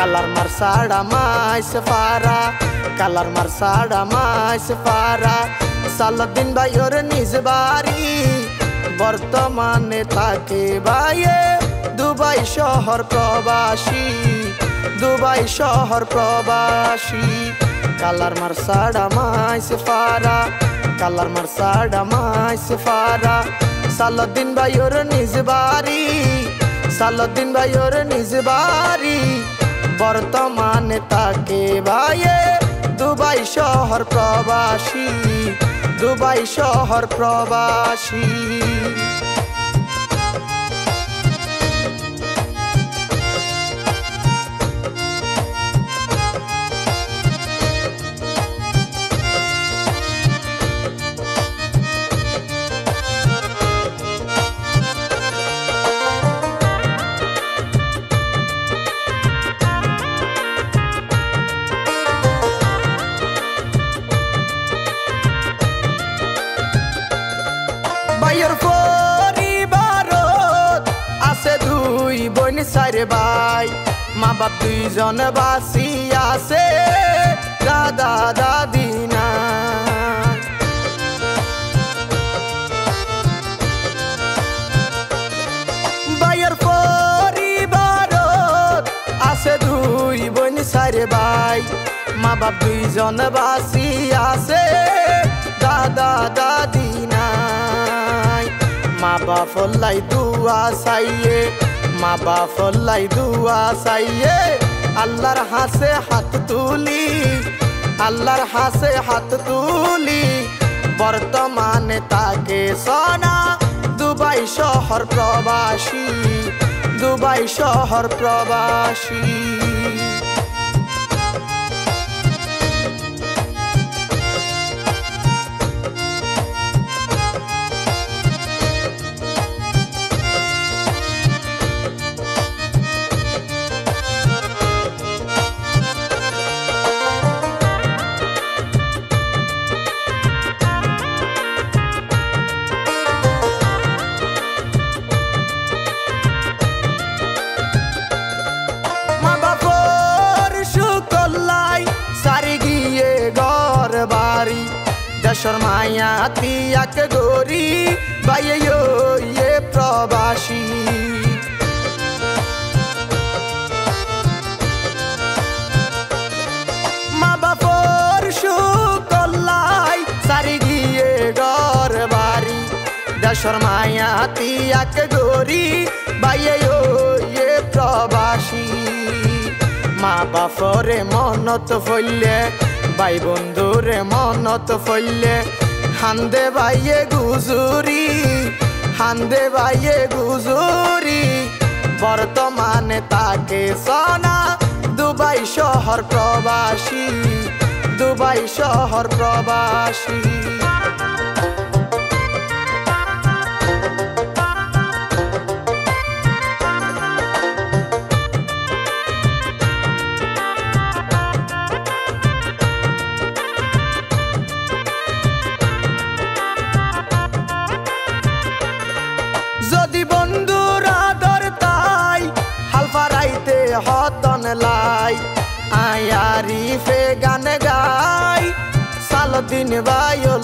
Colour মারসাড়া মাইস ফারা colour মারসাড়া মাইস ফারা সালাউদ্দিন ভাইয়ের নিজ বাড়ি বর্তমানে থাকে ভাইয়ে দুবাই শহর প্রবাসী দুবাই শহর প্রবাসী কালার মারসাড়া মাইস ফারা কালার মারসাড়া মাইস ফারা সালাউদ্দিন ভাইয়ের নিজ বাড়ি সালাউদ্দিন ভাইয়ের নিজ বাড়ি বর্তমানে থাকে ভাইয়ে দুবাই শহর প্রবাসী দুবাই শহর প্রবাসী ভাইয়ের পরিবারত আছে দুই বোন চার ভাই মা বাপ দুইজন বাসি আছে দাদা দাদি নাই ভাইয়ের পরিবারত আছে দুই বোন চার ভাই মা বাপ দুইজন বাসি আছে দাদা দাদি নাই মা বাপ লাই দুয়া চাইয়ে মা বাপ লাই দুয়া চাইয়ে আল্লাহর হাসে হাত তুলি আল্লাহর হাসে হাত তুলি বর্তমানে তাকে সোনা দুবাই শহর প্রবাসী দুবাই শহর প্রবাসী বাড়ি দেশর মায়া তিয়াক গরি বাইয়ে ইয়ে প্রবাসী মা বাপর সুকল্লাই সারি গিয়ে ঘর বাড়ি দেশর মায়া তিয়াক গরি বাইয়ে ইয়ে প্রবাসী মা বাপরে মনত ফইলে ভাই বন্ধুরে মনত ফইলে হান্দে ভাইয়ে গুজুরি হান্দে ভাইয়ে গুজুরি বর্তমানে তাকে সোনা দুবাই শহর প্রবাসী দুবাই শহর প্রবাসী যদি বন্ধুর আদর তাই হালফারাইতে হতন লাই আয়ারিফে গান গাই সালাউদ্দিন ভাইয়ের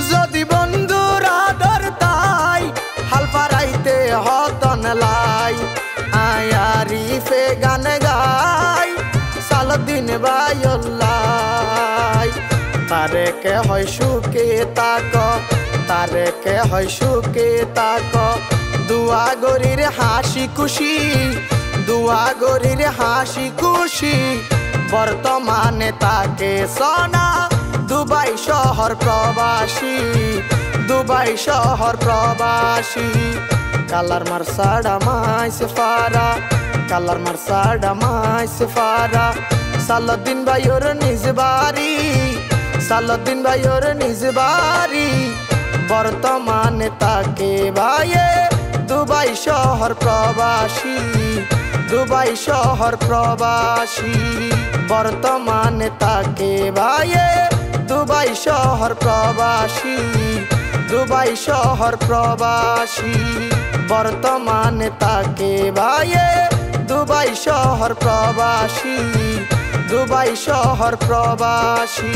যদি বন্ধুর আদর তাই হালফারাইতে হতন লাই আয়ারিফে গান গাই সালাউদ্দিন ভাইয়ের তারে কে হয় সুখে তাক তারে কে হয় সুখে তাক দুয়া গরির হাসি খুশি দুয়া গরির হাসি খুশি বর্তমানে তাকে সোনা দুবাই শহর প্রবাসী দুবাই শহর প্রবাসী কালার মারসাড়া মাইস ফারা কালার মারসাড়া মাইস ফারা সালাউদ্দিন ভাইয়ের নিজ বাড়ি সালাউদ্দিন ভাইয়ের নিজ বাড়ি বর্তমানে তাকে ভাইয়ে দুবাই শহর প্রবাসী দুবাই শহর প্রবাসী বর্তমানে তাকে ভাইয়ে দুবাই শহর প্রবাসী দুবাই শহর প্রবাসী বর্তমানে তাকে ভাইয়ে দুবাই শহর প্রবাসী দুবাই শহর প্রবাসী।